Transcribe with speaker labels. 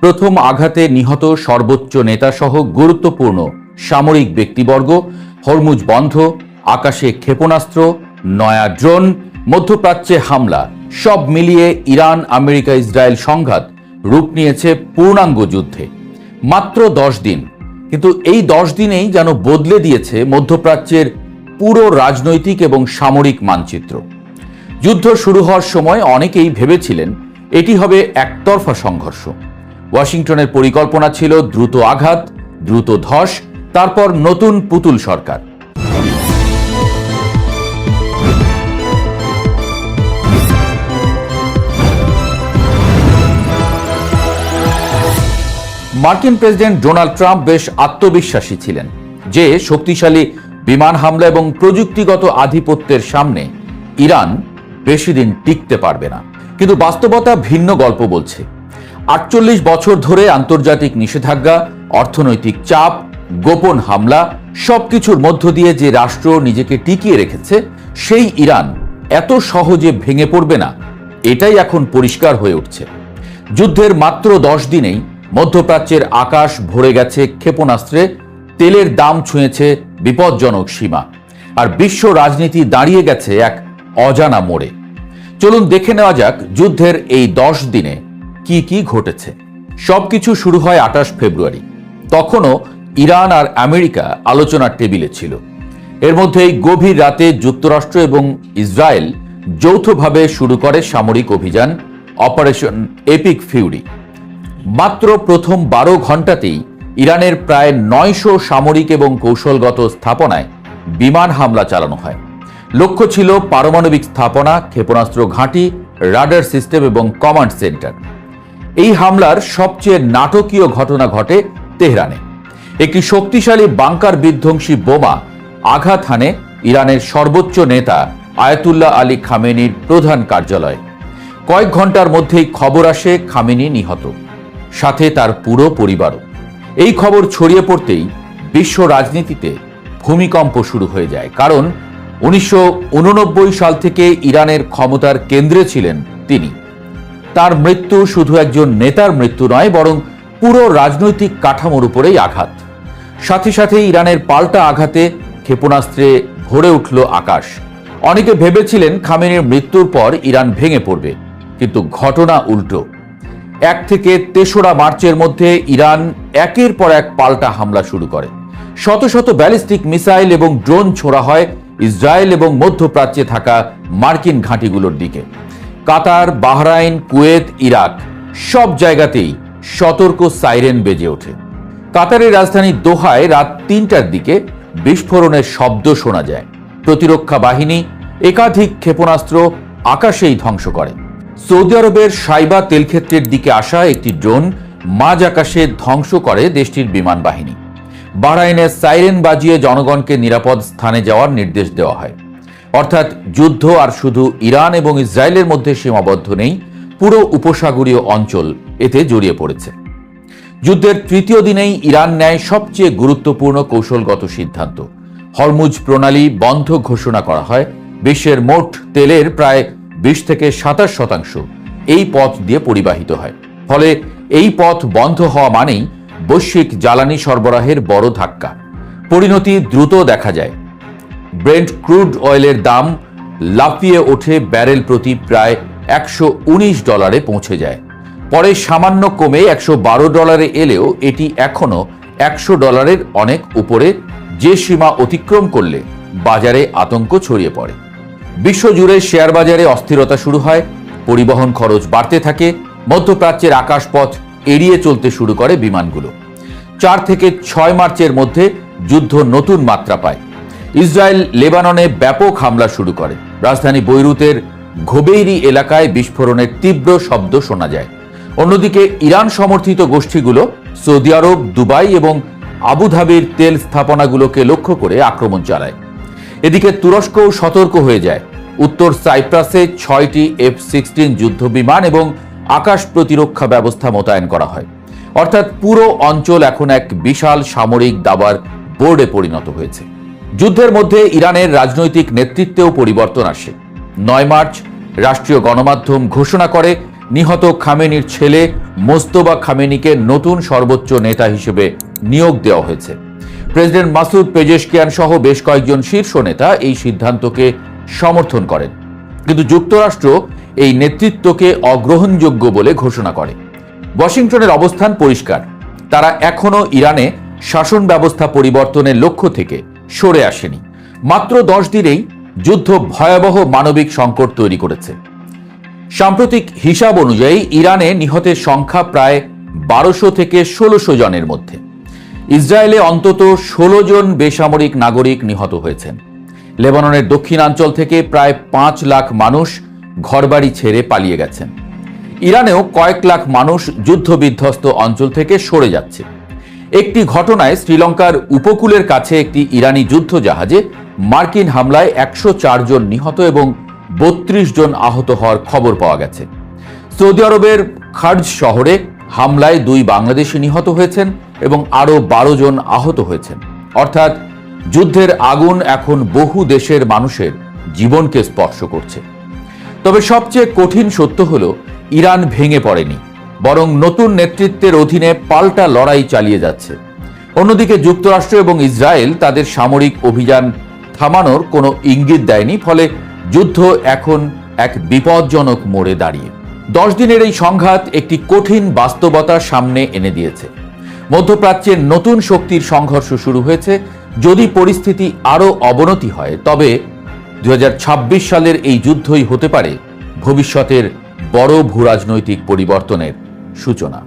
Speaker 1: প্রথম আঘাতে নিহত সর্বোচ্চ নেতাসহ গুরুত্বপূর্ণ সামরিক ব্যক্তিবর্গ, হরমুজ বন্ধ, আকাশে ক্ষেপণাস্ত্র, নয়া ড্রোন, মধ্যপ্রাচ্যে হামলা, সব মিলিয়ে ইরান আমেরিকা ইসরায়েল সংঘাত রূপ নিয়েছে পূর্ণাঙ্গ যুদ্ধে। মাত্র 10 দিন, কিন্তু এই 10 দিনেই যেন বদলে দিয়েছে মধ্যপ্রাচ্যের পুরো রাজনৈতিক এবং সামরিক মানচিত্র। যুদ্ধ শুরু হওয়ার সময় অনেকেই ভেবেছিলেন এটি হবে একতরফা সংঘর্ষ। ওয়াশিংটনের পরিকল্পনা ছিল দ্রুত আঘাত, দ্রুত ধস, তারপর নতুন পুতুল সরকার। মার্কিন প্রেসিডেন্ট ডোনাল্ড ট্রাম্প বেশ আত্মবিশ্বাসী ছিলেন যে শক্তিশালী বিমান হামলা এবং প্রযুক্তিগত আধিপত্যের সামনে ইরান বেশি দিন টিকতে পারবে না। কিন্তু বাস্তবতা ভিন্ন গল্প বলছে। 48 বছর ধরে আন্তর্জাতিক নিষেধাজ্ঞা, অর্থনৈতিক চাপ, গোপন হামলা, সবকিছুর মধ্য দিয়ে যে রাষ্ট্র নিজেকে টিকিয়ে রেখেছে, সেই ইরান এত সহজে ভেঙে পড়বে না, এটাই এখন পরিষ্কার হয়ে উঠছে। যুদ্ধের মাত্র 10 দিনেই মধ্যপ্রাচ্যের আকাশ ভরে গেছে ক্ষেপণাস্ত্রে, তেলের দাম ছুঁয়েছে বিপজ্জনক সীমা, আর বিশ্ব রাজনীতি দাঁড়িয়ে গেছে এক অজানা মোড়ে। চলুন দেখে নেওয়া যাক যুদ্ধের এই 10 দিনে কি কি ঘটেছে। সবকিছু শুরু হয় 28 ফেব্রুয়ারি। তখনও ইরান আর আমেরিকা আলোচনার টেবিলে ছিল। এর মধ্যেই গভীর রাতে যুক্তরাষ্ট্র এবং ইসরায়েল যৌথভাবে শুরু করে সামরিক অভিযান অপারেশন এপিক ফিউরি। মাত্র প্রথম 12 ঘন্টাতেই ইরানের প্রায় 900 সামরিক এবং কৌশলগত স্থাপনায় বিমান হামলা চালানো হয়। লক্ষ্য ছিল পারমাণবিক স্থাপনা, ক্ষেপণাস্ত্র ঘাঁটি, রাডার সিস্টেম এবং কমান্ড সেন্টার। এই হামলার সবচেয়ে নাটকীয় ঘটনা ঘটে তেহরানে। একটি শক্তিশালী বাংকার বিধ্বংসী বোমা আঘাত হানে ইরানের সর্বোচ্চ নেতা আয়াতুল্লাহ আলী খামেনির প্রধান কার্যালয়। কয়েক ঘন্টার মধ্যেই খবর আসে খামেনি নিহত, সাথে তার পুরো পরিবারও। এই খবর ছড়িয়ে পড়তেই বিশ্ব রাজনীতিতে ভূমিকম্প শুরু হয়ে যায়, কারণ 1989 সাল থেকে ইরানের ক্ষমতার কেন্দ্রে ছিলেন তিনি। তার মৃত্যু শুধু একজন নেতার মৃত্যু নয়, বরং পুরো রাজনৈতিক কাঠামোর উপরেই আঘাত। সাথে সাথে ইরানের পাল্টা আঘাতে ক্ষেপণাস্ত্রে ভরে উঠল আকাশ। অনেকে ভেবেছিলেন খামেনির মৃত্যুর পর ইরান ভেঙে পড়বে, কিন্তু ঘটনা উল্টো। 1 থেকে 3রা মার্চের মধ্যে ইরান একের পর এক পাল্টা হামলা শুরু করে। শত শত ব্যালিস্টিক মিসাইল এবং ড্রোন ছোড়া হয় ইসরায়েল এবং মধ্যপ্রাচ্যে থাকা মার্কিন ঘাঁটিগুলোর দিকে। কাতার, বাহরাইন, কুয়েত, ইরাক সব জায়গাতেই সতর্ক সাইরেন বেজে ওঠে। কাতারের রাজধানী দোহায় রাত 3টার দিকে বিস্ফোরণের শব্দ শোনা যায়। প্রতিরক্ষা বাহিনী একাধিক ক্ষেপণাস্ত্র আকাশেই ধ্বংস করে। সৌদি আরবের সাইবা তেলক্ষেত্রের দিকে আসা একটি ড্রোন মাঝ আকাশে ধ্বংস করে দেশটির বিমান বাহিনী। বাহরাইনের সাইরেন বাজিয়ে জনগণকে নিরাপদ স্থানে যাওয়ার নির্দেশ দেওয়া হয়। অর্থাৎ যুদ্ধ আর শুধু ইরান এবং ইসরায়েলের মধ্যে সীমাবদ্ধ নেই, পুরো উপসাগরীয় অঞ্চল এতে জড়িয়ে পড়েছে। যুদ্ধের 3য় দিনেই ইরান নেয় সবচেয়ে গুরুত্বপূর্ণ কৌশলগত সিদ্ধান্ত। হরমুজ প্রণালী বন্ধ ঘোষণা করা হয়। বিশ্বের মোট তেলের প্রায় 20 থেকে 27% এই পথ দিয়ে পরিবাহিত হয়। ফলে এই পথ বন্ধ হওয়া মানেই বৈশ্বিক জ্বালানি সরবরাহের বড় ধাক্কা। পরিণতি দ্রুত দেখা যায়। ব্রেন্ট ক্রুড অয়েলের দাম লাফিয়ে ওঠে, ব্যারেল প্রতি প্রায় $119 পৌঁছে যায়। পরে সামান্য কমে $112 এলেও এটি এখনো $100 অনেক উপরে, যে সীমা অতিক্রম করলে বাজারে আতঙ্ক ছড়িয়ে পড়ে। বিশ্বজুড়ে শেয়ার বাজারে অস্থিরতা শুরু হয়, পরিবহন খরচ বাড়তে থাকে, মধ্যপ্রাচ্যের আকাশপথ এড়িয়ে চলতে শুরু করে বিমানগুলো। 4 থেকে 6 মার্চের মধ্যে যুদ্ধ নতুন মাত্রা পায়। ইসরায়েল লেবাননে ব্যাপক হামলা শুরু করে। রাজধানী বৈরুতের ঘোবেইরি এলাকায় বিস্ফোরণের তীব্র শব্দ শোনা যায়। অন্যদিকে ইরান সমর্থিত গোষ্ঠীগুলো সৌদি আরব, দুবাই এবং আবুধাবির তেল স্থাপনাগুলোকে লক্ষ্য করে আক্রমণ চালায়। এদিকে তুরস্কও সতর্ক হয়ে যায়। উত্তর সাইপ্রাসে 6টি F-16 যুদ্ধ বিমান এবং আকাশ প্রতিরক্ষা ব্যবস্থা মোতায়েন করা হয়। অর্থাৎ পুরো অঞ্চল এখন এক বিশাল সামরিক দাবার বোর্ডে পরিণত হয়েছে। যুদ্ধের মধ্যে ইরানের রাজনৈতিক নেতৃত্বেও পরিবর্তন আসে। 9 মার্চ রাষ্ট্রীয় গণমাধ্যম ঘোষণা করে নিহত খামেনির ছেলে মোস্তফা খামেনিকে নতুন সর্বোচ্চ নেতা হিসেবে নিয়োগ দেওয়া হয়েছে। প্রেসিডেন্ট মাসুদ পেজেশকিয়ান সহ বেশ কয়েকজন শীর্ষ নেতা এই সিদ্ধান্তকে সমর্থন করেন, কিন্তু যুক্তরাষ্ট্র এই নেতৃত্বকে অগ্রহণযোগ্য বলে ঘোষণা করে। ওয়াশিংটনের অবস্থান পরিষ্কার, তারা এখনো ইরানে শাসন ব্যবস্থা পরিবর্তনের লক্ষ্য থেকে সরে আসেনি। মাত্র 10 দিনেই যুদ্ধ ভয়াবহ মানবিক সংকট তৈরি করেছে। সাম্প্রতিক হিসাব অনুযায়ী ইরানে নিহতের সংখ্যা প্রায় 1200 থেকে 1600 জনের মধ্যে। ইসরায়েলে অন্তত 16 জন বেসামরিক নাগরিক নিহত হয়েছেন। লেবাননের দক্ষিণাঞ্চল থেকে প্রায় 5 লাখ মানুষ ঘরবাড়ি ছেড়ে পালিয়ে গেছেন। ইরানেও কয়েক লাখ মানুষ যুদ্ধবিধ্বস্ত অঞ্চল থেকে সরে যাচ্ছে। একটি ঘটনায় শ্রীলঙ্কার উপকূলের কাছে একটি ইরানি যুদ্ধ জাহাজে মার্কিন হামলায় 104 জন নিহত এবং 32 জন আহত হওয়ার খবর পাওয়া গেছে। সৌদি আরবের খার্জ শহরে হামলায় 2 বাংলাদেশি নিহত হয়েছেন এবং আরও 12 জন আহত হয়েছেন। অর্থাৎ যুদ্ধের আগুন এখন বহু দেশের মানুষের জীবনকে স্পর্শ করছে। তবে সবচেয়ে কঠিন সত্য হল, ইরান ভেঙে পড়েনি, বরং নতুন নেতৃত্বের অধীনে পাল্টা লড়াই চালিয়ে যাচ্ছে। অন্যদিকে যুক্তরাষ্ট্র এবং ইসরায়েল তাদের সামরিক অভিযান থামানোর কোনো ইঙ্গিত দেয়নি, ফলে যুদ্ধ এখন এক বিপজ্জনক মোড়ে দাঁড়িয়ে। 10 দিনের এই সংঘাত একটি কঠিন বাস্তবতার সামনে এনে দিয়েছে। মধ্যপ্রাচ্যের নতুন শক্তির সংঘর্ষ শুরু হয়েছে। যদি পরিস্থিতি আরও অবনতি হয়, তবে 2026 সালের এই যুদ্ধই হতে পারে ভবিষ্যতের বড় ভূরাজনৈতিক পরিবর্তনের সূচনা।